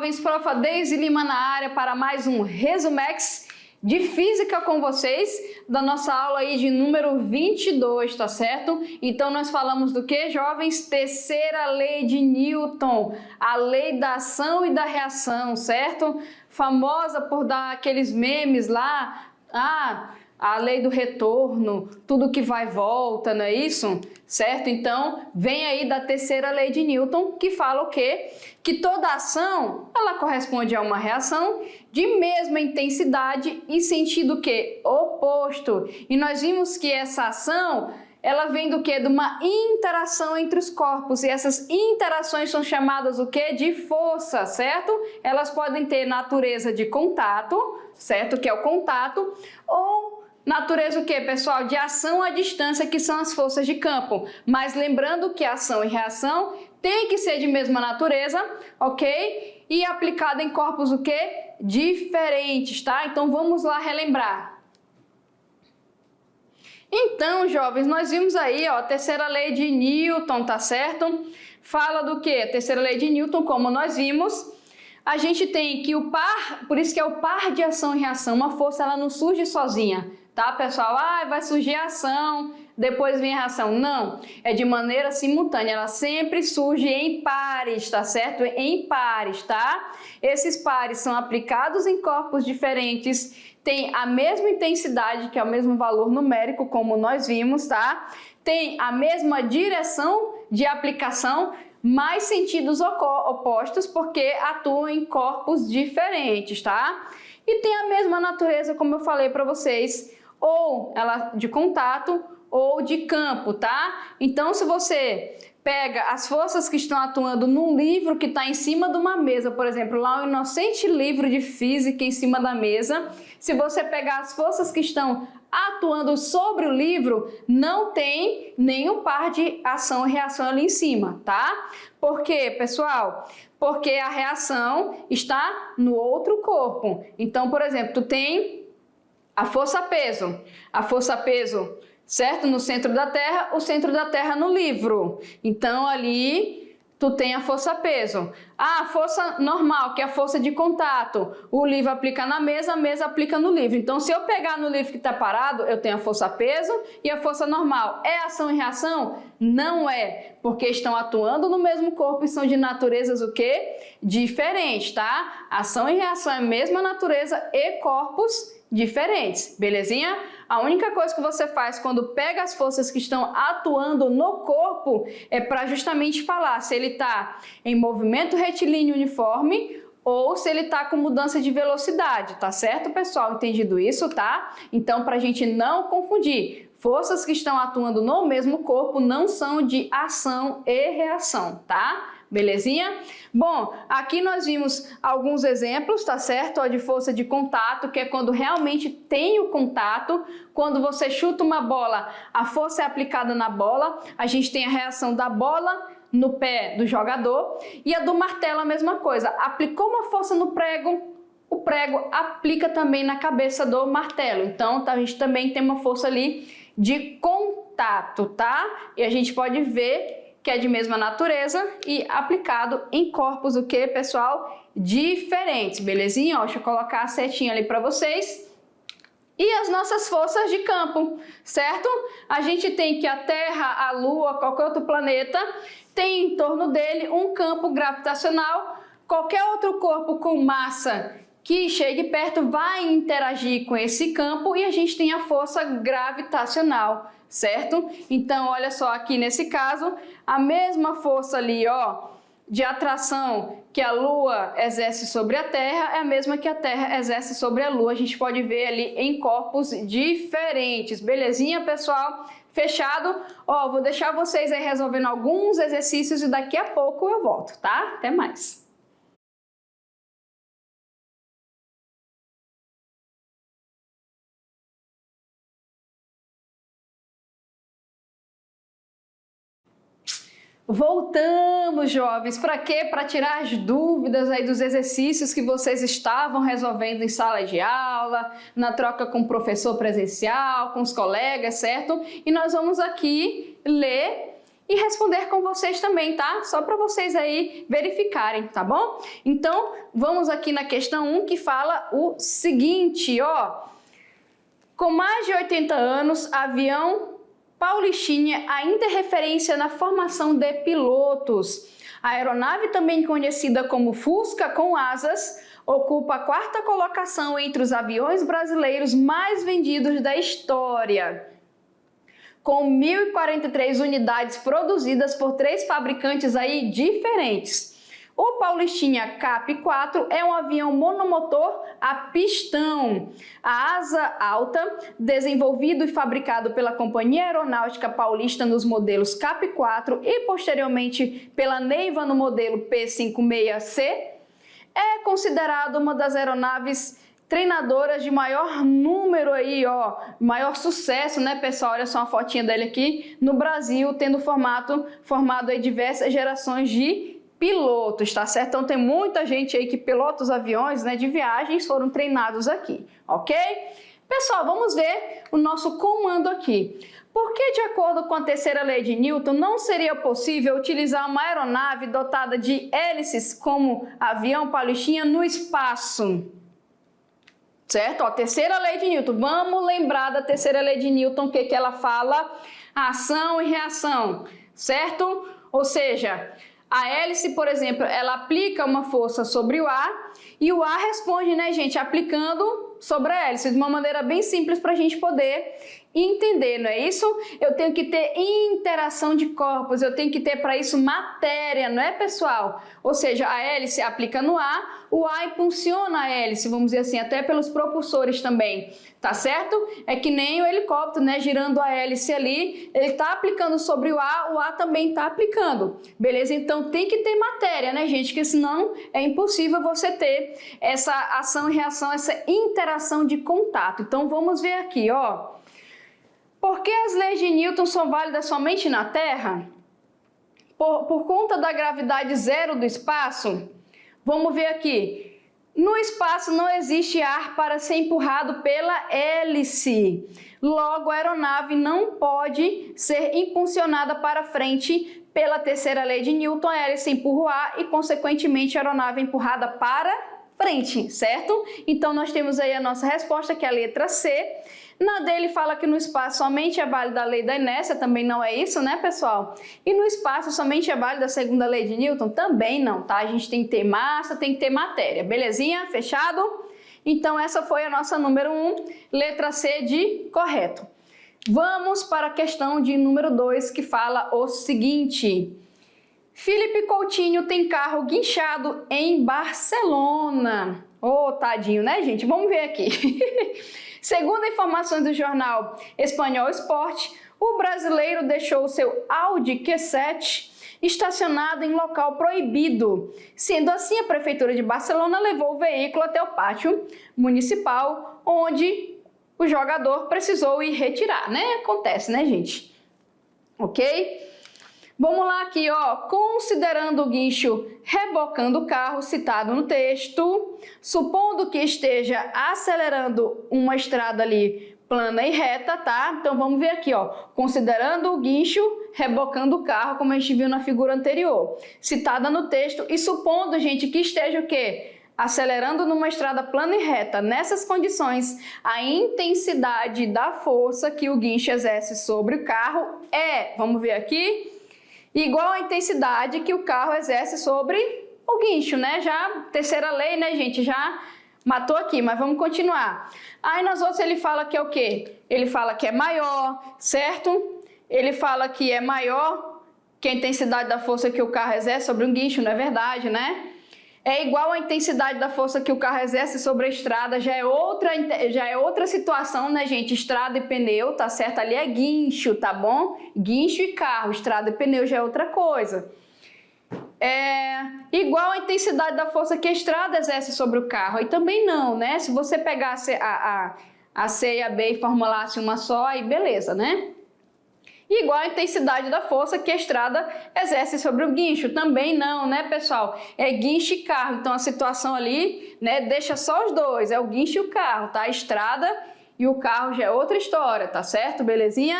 jovens, profa Deise Lima na área para mais um Resumex de Física com vocês, da nossa aula aí de número 22, tá certo? Então nós falamos do que, jovens? Terceira lei de Newton, a lei da ação e da reação, certo? Famosa por dar aqueles memes lá, a lei do retorno, tudo que vai e volta, não é isso? Certo? Então, vem aí da terceira lei de Newton, que fala o quê? Que toda ação, ela corresponde a uma reação de mesma intensidade e sentido que oposto. E nós vimos que essa ação, ela vem do quê? De uma interação entre os corpos. E essas interações são chamadas o quê? De força, certo? Elas podem ter natureza de contato, certo? Que é o contato, ou natureza o quê, pessoal? De ação à distância, que são as forças de campo. Mas lembrando que ação e reação tem que ser de mesma natureza, ok? E aplicada em corpos o quê? Diferentes, tá? Então vamos lá relembrar. Então, jovens, nós vimos aí, ó, a terceira lei de Newton, tá certo? Fala do quê? A terceira lei de Newton, como nós vimos, a gente tem que o par, por isso que é o par de ação e reação, uma força ela não surge sozinha, tá, pessoal? Vai surgir a ação, depois vem a reação. Não, é de maneira simultânea, ela sempre surge em pares, tá certo? Em pares, tá? Esses pares são aplicados em corpos diferentes, tem a mesma intensidade, que é o mesmo valor numérico, como nós vimos, tá? Tem a mesma direção de aplicação, mais sentidos opostos, porque atuam em corpos diferentes, tá? E tem a mesma natureza, como eu falei para vocês, ou ela de contato ou de campo, tá? Então, se você pega as forças que estão atuando num livro que está em cima de uma mesa, por exemplo, lá o inocente livro de física em cima da mesa, se você pegar as forças que estão atuando sobre o livro, não tem nenhum par de ação e reação ali em cima, tá? Por quê, pessoal? Porque a reação está no outro corpo. Então, por exemplo, tu tem a força-peso. A força-peso, certo? No centro da Terra, o centro da Terra no livro. Então, ali tu tem a força-peso. A força normal, que é a força de contato. O livro aplica na mesa, a mesa aplica no livro. Então, se eu pegar no livro que está parado, eu tenho a força-peso e a força normal. É ação e reação? Não é, porque estão atuando no mesmo corpo e são de naturezas o quê? Diferentes, tá? Ação e reação é a mesma natureza e corpos diferentes, belezinha? A única coisa que você faz quando pega as forças que estão atuando no corpo é para justamente falar se ele está em movimento retilíneo uniforme ou se ele está com mudança de velocidade, tá certo, pessoal? Entendido isso, tá? Então, para a gente não confundir, forças que estão atuando no mesmo corpo não são de ação e reação, tá? Belezinha? Bom, aqui nós vimos alguns exemplos, tá certo? Ó, de força de contato, que é quando realmente tem o contato. Quando você chuta uma bola, a força é aplicada na bola. A gente tem a reação da bola no pé do jogador. E a do martelo a mesma coisa. Aplicou uma força no prego, o prego aplica também na cabeça do martelo. Então, a gente também tem uma força ali de contato, tá? E a gente pode ver que é de mesma natureza e aplicado em corpos, o que, pessoal? Diferentes, belezinha? Ó, deixa eu colocar a setinha ali para vocês. E as nossas forças de campo, certo? A gente tem que a Terra, a Lua, qualquer outro planeta, tem em torno dele um campo gravitacional. Qualquer outro corpo com massa que chegue perto vai interagir com esse campo e a gente tem a força gravitacional, certo? Então, olha só aqui nesse caso, a mesma força ali, ó, de atração que a Lua exerce sobre a Terra é a mesma que a Terra exerce sobre a Lua. A gente pode ver ali em corpos diferentes. Belezinha, pessoal? Fechado? Ó, vou deixar vocês aí resolvendo alguns exercícios e daqui a pouco eu volto, tá? Até mais! Voltamos, jovens, para quê? Para tirar as dúvidas aí dos exercícios que vocês estavam resolvendo em sala de aula, na troca com o professor presencial, com os colegas, certo? E nós vamos aqui ler e responder com vocês também, tá? Só para vocês aí verificarem, tá bom? Então, vamos aqui na questão 1 que fala o seguinte, ó. Com mais de 80 anos, avião Paulistinha ainda é referência na formação de pilotos. A aeronave, também conhecida como Fusca com asas, ocupa a 4ª colocação entre os aviões brasileiros mais vendidos da história, com 1.043 unidades produzidas por 3 fabricantes aí diferentes. O Paulistinha CAP-4 é um avião monomotor a pistão, a asa alta, desenvolvido e fabricado pela Companhia Aeronáutica Paulista nos modelos CAP-4 e posteriormente pela Neiva no modelo P-56C, é considerado uma das aeronaves treinadoras de maior número aí, ó, maior sucesso, né, pessoal? Olha só uma fotinha dele aqui no Brasil, tendo formado aí diversas gerações de pilotos, tá certo? Então tem muita gente aí que pilota os aviões, né, de viagens, foram treinados aqui, ok? Pessoal, vamos ver o nosso comando aqui. Por que, de acordo com a terceira lei de Newton, não seria possível utilizar uma aeronave dotada de hélices como avião Paulistinha no espaço? Certo? Ó, terceira lei de Newton. Vamos lembrar da terceira lei de Newton, o que ela fala? Ação e reação, certo? Ou seja, a hélice, por exemplo, ela aplica uma força sobre o ar e o ar responde, né, gente, aplicando sobre a hélice, de uma maneira bem simples para a gente poder entender, não é isso? Eu tenho que ter interação de corpos, eu tenho que ter para isso matéria, não é, pessoal? Ou seja, a hélice aplica no ar, o ar impulsiona a hélice, vamos dizer assim, até pelos propulsores também, tá certo? É que nem o helicóptero, né, girando a hélice ali, ele tá aplicando sobre o ar também tá aplicando, beleza? Então tem que ter matéria, né, gente? Que senão é impossível você ter essa ação e reação, essa interação de contato. Então vamos ver aqui, ó. Por que as leis de Newton são válidas somente na Terra? Por conta da gravidade zero do espaço? Vamos ver aqui. No espaço não existe ar para ser empurrado pela hélice. Logo, a aeronave não pode ser impulsionada para frente pela terceira lei de Newton. A hélice empurra o ar e, consequentemente, a aeronave é empurrada para frente, certo? Então, nós temos aí a nossa resposta, que é a letra C. Na D ele fala que no espaço somente é válida a lei da inércia, também não é isso, né, pessoal? E no espaço somente é válida a segunda lei de Newton? Também não, tá? A gente tem que ter massa, tem que ter matéria, belezinha? Fechado? Então essa foi a nossa número 1, letra C de correto. Vamos para a questão de número 2, que fala o seguinte. Felipe Coutinho tem carro guinchado em Barcelona. Ô, tadinho, né, gente? Vamos ver aqui. Segundo informações do jornal Espanhol Esporte, o brasileiro deixou o seu Audi Q7 estacionado em local proibido. Sendo assim, a Prefeitura de Barcelona levou o veículo até o pátio municipal, onde o jogador precisou ir retirar, né? Acontece, né, gente? Ok? Vamos lá aqui, ó. Considerando o guincho rebocando o carro citado no texto, supondo que esteja acelerando uma estrada ali plana e reta, tá? Então vamos ver aqui, ó. Considerando o guincho rebocando o carro, como a gente viu na figura anterior, citada no texto, e supondo, gente, que esteja o quê? Acelerando numa estrada plana e reta. Nessas condições, a intensidade da força que o guincho exerce sobre o carro é, vamos ver aqui, igual à intensidade que o carro exerce sobre o guincho, né? Já, terceira lei, né, gente? Já matou aqui, mas vamos continuar. Aí nas outras ele fala que é o quê? Ele fala que é maior, certo? Ele fala que é maior que a intensidade da força que o carro exerce sobre um guincho, não é verdade, né? É igual à intensidade da força que o carro exerce sobre a estrada, já é outra situação, né, gente? Estrada e pneu, tá certo? Ali é guincho, tá bom? Guincho e carro, estrada e pneu já é outra coisa. É igual à intensidade da força que a estrada exerce sobre o carro, aí também não, né? Se você pegasse a C e a B e formulasse uma só, aí beleza, né? Igual à intensidade da força que a estrada exerce sobre o guincho. Também não, né, pessoal? É guincho e carro. Então, a situação ali, né, deixa só os dois. É o guincho e o carro, tá? A estrada e o carro já é outra história, tá certo? Belezinha?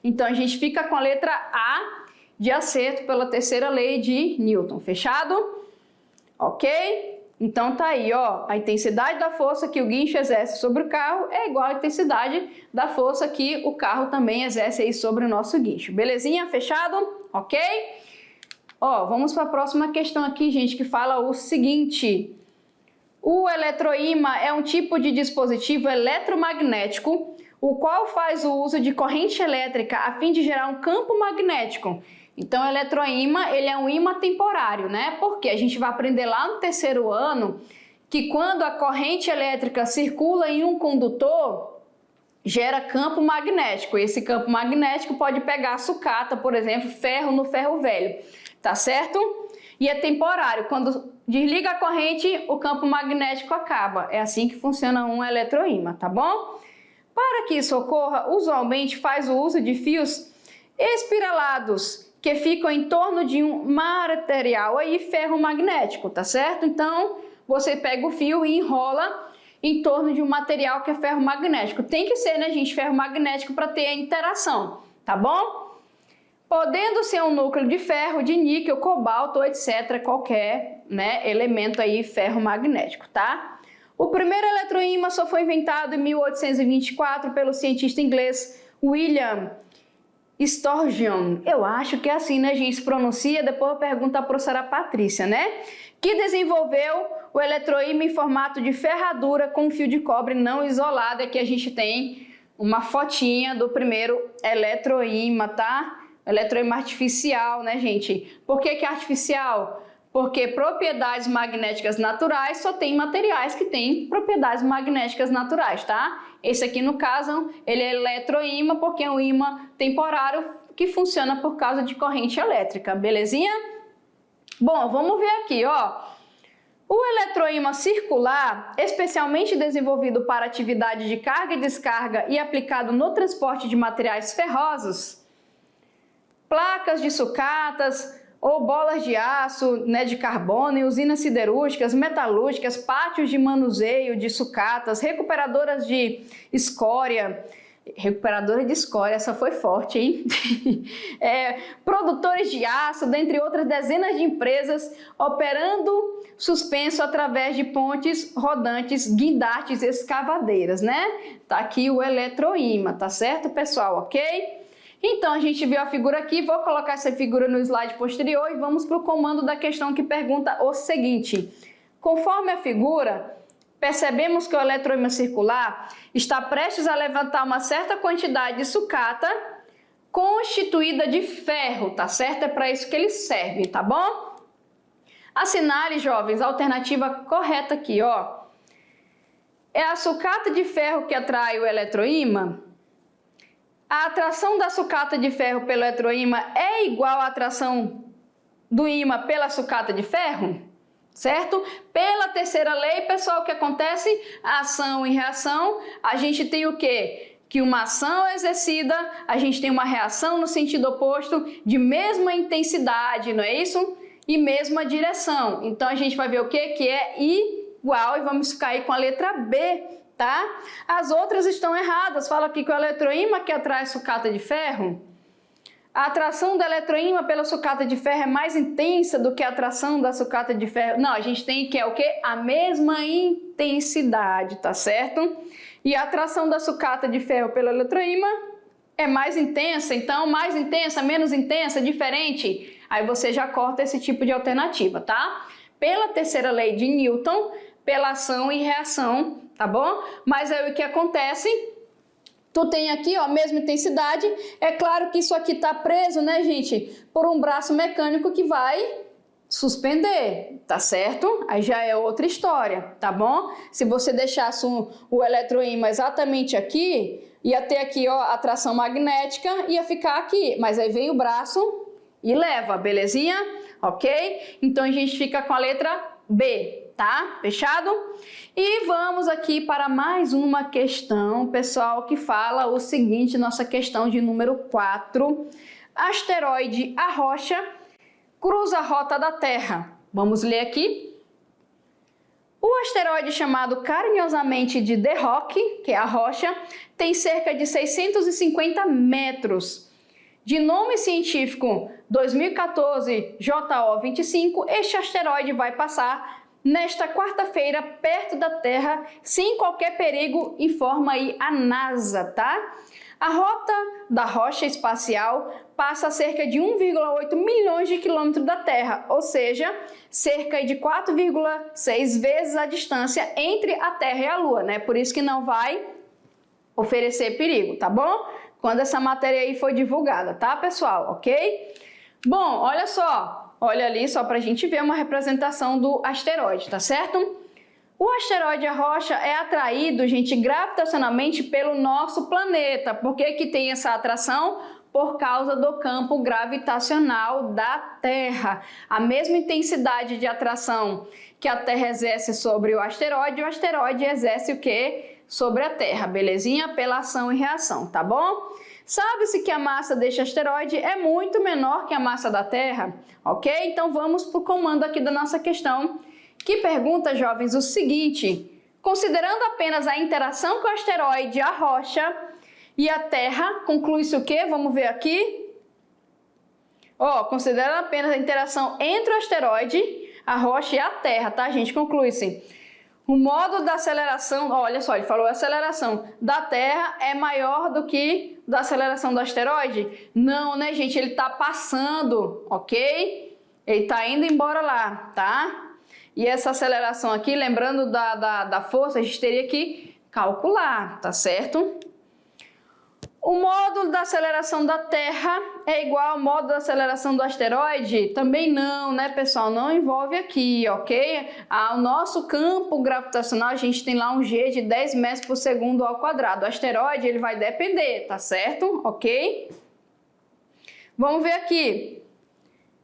Então, a gente fica com a letra A de acerto pela terceira lei de Newton. Fechado? Ok? Então tá aí, ó, a intensidade da força que o guincho exerce sobre o carro é igual à intensidade da força que o carro também exerce aí sobre o nosso guincho. Belezinha? Fechado? Ok? Ó, vamos para a próxima questão aqui, gente, que fala o seguinte: o eletroímã é um tipo de dispositivo eletromagnético, o qual faz o uso de corrente elétrica a fim de gerar um campo magnético. Então, o eletroímã, ele é um ímã temporário, né? Porque a gente vai aprender lá no terceiro ano que quando a corrente elétrica circula em um condutor, gera campo magnético. E esse campo magnético pode pegar sucata, por exemplo, ferro no ferro velho, tá certo? E é temporário. Quando desliga a corrente, o campo magnético acaba. É assim que funciona um eletroímã, tá bom? Para que isso ocorra, usualmente faz o uso de fios espiralados, que ficam em torno de um material aí ferromagnético, tá certo? Então, você pega o fio e enrola em torno de um material que é ferromagnético. Tem que ser, né, gente, ferromagnético para ter a interação, tá bom? Podendo ser um núcleo de ferro, de níquel, cobalto, etc., qualquer, né, elemento aí ferromagnético, tá? O primeiro eletroímã só foi inventado em 1824 pelo cientista inglês William Sturgeon, eu acho que é assim, né, gente, se pronuncia, depois eu pergunto à professora Patrícia, né, que desenvolveu o eletroímã em formato de ferradura com fio de cobre não isolado. Aqui a gente tem uma fotinha do primeiro eletroímã, tá? Eletroímã artificial, né, gente? Por que que é artificial? Porque propriedades magnéticas naturais só tem materiais que têm propriedades magnéticas naturais, tá? Esse aqui, no caso, ele é eletroímã porque é um ímã temporário que funciona por causa de corrente elétrica, belezinha? Bom, vamos ver aqui, ó. O eletroímã circular, especialmente desenvolvido para atividade de carga e descarga e aplicado no transporte de materiais ferrosos, placas de sucatas ou bolas de aço, né, de carbono, usinas siderúrgicas, metalúrgicas, pátios de manuseio de sucatas, recuperadoras de escória, essa foi forte, hein? Produtores de aço, dentre outras dezenas de empresas operando suspenso através de pontes rodantes, guindastes, escavadeiras, né? Tá aqui o eletroímã, tá certo, pessoal? Ok? Então, a gente viu a figura aqui, vou colocar essa figura no slide posterior e vamos para o comando da questão que pergunta o seguinte: conforme a figura, percebemos que o eletroímã circular está prestes a levantar uma certa quantidade de sucata constituída de ferro, tá certo? É para isso que ele serve, tá bom? Assinale, jovens, a alternativa correta aqui, ó. É a sucata de ferro que atrai o eletroímã? A atração da sucata de ferro pelo eletroímã é igual à atração do ímã pela sucata de ferro? Certo? Pela terceira lei, pessoal, o que acontece? Ação e reação. A gente tem o quê? Que uma ação é exercida, a gente tem uma reação no sentido oposto, de mesma intensidade, não é isso? E mesma direção. Então, a gente vai ver o quê? Que é igual, e vamos ficar aí com a letra B, tá? As outras estão erradas. Fala aqui que o eletroímã que atrai sucata de ferro, a atração do eletroímã pela sucata de ferro é mais intensa do que a atração da sucata de ferro. Não, a gente tem que é o quê? A mesma intensidade, tá certo? E a atração da sucata de ferro pelo eletroímã é mais intensa, então mais intensa, menos intensa, diferente. Aí você já corta esse tipo de alternativa, tá? Pela terceira lei de Newton, pela ação e reação, tá bom? Mas aí o que acontece? Tu tem aqui, ó, a mesma intensidade. É claro que isso aqui tá preso, né, gente, por um braço mecânico que vai suspender, tá certo? Aí já é outra história, tá bom? Se você deixasse o eletroímã exatamente aqui, ia ter aqui, ó, a atração magnética, ia ficar aqui, mas aí vem o braço e leva, belezinha? Ok? Então a gente fica com a letra B, tá? Fechado? E vamos aqui para mais uma questão, pessoal, que fala o seguinte, nossa questão de número 4. Asteroide A Rocha cruza a rota da Terra. Vamos ler aqui. O asteroide chamado carinhosamente de The Rock, que é a rocha, tem cerca de 650 metros de nome científico 2014 JO25, este asteroide vai passar nesta quarta-feira perto da Terra sem qualquer perigo, informa aí a NASA, tá? A rota da rocha espacial passa a cerca de 1,8 milhões de quilômetros da Terra, ou seja, cerca de 4,6 vezes a distância entre a Terra e a Lua, né? Por isso que não vai oferecer perigo, tá bom? Quando essa matéria aí foi divulgada, tá, pessoal? Ok? Bom, olha só, olha ali só pra gente ver uma representação do asteroide, tá certo? O asteroide, a rocha, é atraído, gente, gravitacionalmente pelo nosso planeta. Por que que tem essa atração? Por causa do campo gravitacional da Terra. A mesma intensidade de atração que a Terra exerce sobre o asteroide exerce o quê? Sobre a Terra, belezinha? Pela ação e reação, tá bom? Sabe-se que a massa deste asteroide é muito menor que a massa da Terra, ok? Então vamos para o comando aqui da nossa questão, que pergunta, jovens, o seguinte: considerando apenas a interação com o asteroide, a rocha e a Terra, conclui-se o quê? Vamos ver aqui. Ó, considerando apenas a interação entre o asteroide, a rocha e a Terra, tá, gente? Conclui-se. O módulo da aceleração, olha só, ele falou a aceleração da Terra é maior do que da aceleração do asteroide? Não, né, gente? Ele tá passando, ok? Ele tá indo embora lá, tá? E essa aceleração aqui, lembrando da força, a gente teria que calcular, tá certo? O módulo da aceleração da Terra é igual ao módulo da aceleração do asteroide? Também não, né, pessoal? Não envolve aqui, ok? O nosso campo gravitacional, a gente tem lá um G de 10 metros por segundo ao quadrado. O asteroide, ele vai depender, tá certo? Ok? Vamos ver aqui.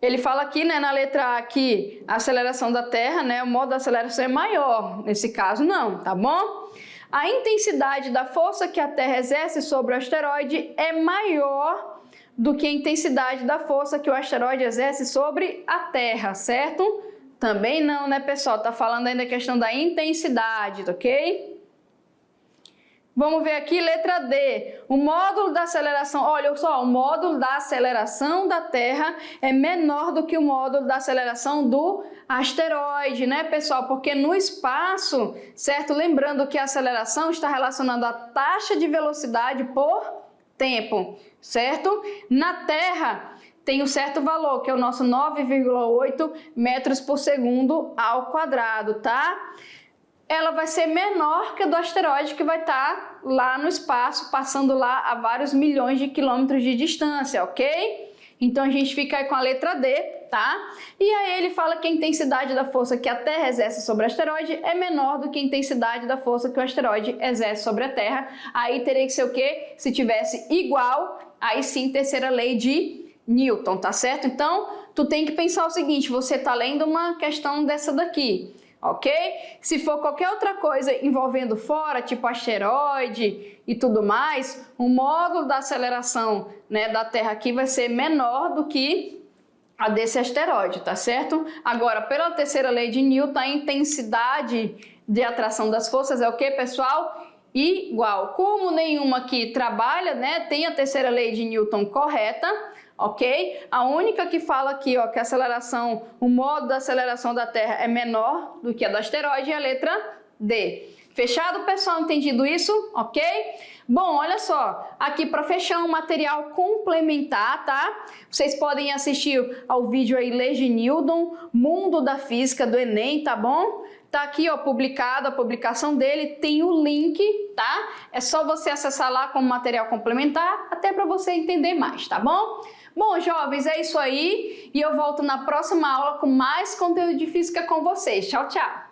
Ele fala aqui, né, na letra A, que a aceleração da Terra, né, o módulo da aceleração é maior. Nesse caso, não, tá bom? A intensidade da força que a Terra exerce sobre o asteroide é maior do que a intensidade da força que o asteroide exerce sobre a Terra, certo? Também não, né, pessoal? Tá falando ainda a questão da intensidade, ok? Vamos ver aqui, letra D. O módulo da aceleração, olha só, o módulo da aceleração da Terra é menor do que o módulo da aceleração do asteroide, né, pessoal? Porque no espaço, certo? Lembrando que a aceleração está relacionada à taxa de velocidade por tempo, certo? Na Terra tem um certo valor, que é o nosso 9,8 metros por segundo ao quadrado, tá? Ela vai ser menor que a do asteroide, que vai estar lá no espaço, passando lá a vários milhões de quilômetros de distância, ok? Então a gente fica aí com a letra D, tá? E aí ele fala que a intensidade da força que a Terra exerce sobre o asteroide é menor do que a intensidade da força que o asteroide exerce sobre a Terra. Aí teria que ser o quê? Se tivesse igual, aí sim, terceira lei de Newton, tá certo? Então, tu tem que pensar o seguinte, você tá lendo uma questão dessa daqui, ok? Se for qualquer outra coisa envolvendo fora, tipo asteroide e tudo mais, o módulo da aceleração, né, da Terra aqui vai ser menor do que a desse asteroide, tá certo? Agora, pela terceira lei de Newton, a intensidade de atração das forças é o que, pessoal? Igual. Como nenhuma aqui trabalha, né, tem a terceira lei de Newton correta, ok? A única que fala aqui, ó, que a aceleração, o módulo da aceleração da Terra é menor do que a do asteroide é a letra D. Fechado, pessoal? Entendido isso? Ok? Bom, olha só, aqui para fechar um material complementar, tá? Vocês podem assistir ao vídeo aí Leis de Newton, Mundo da Física do Enem, tá bom? Tá aqui, ó, publicado, a publicação dele, tem o link, tá? É só você acessar lá como material complementar, até para você entender mais, tá bom? Bom, jovens, é isso aí, e eu volto na próxima aula com mais conteúdo de física com vocês. Tchau, tchau!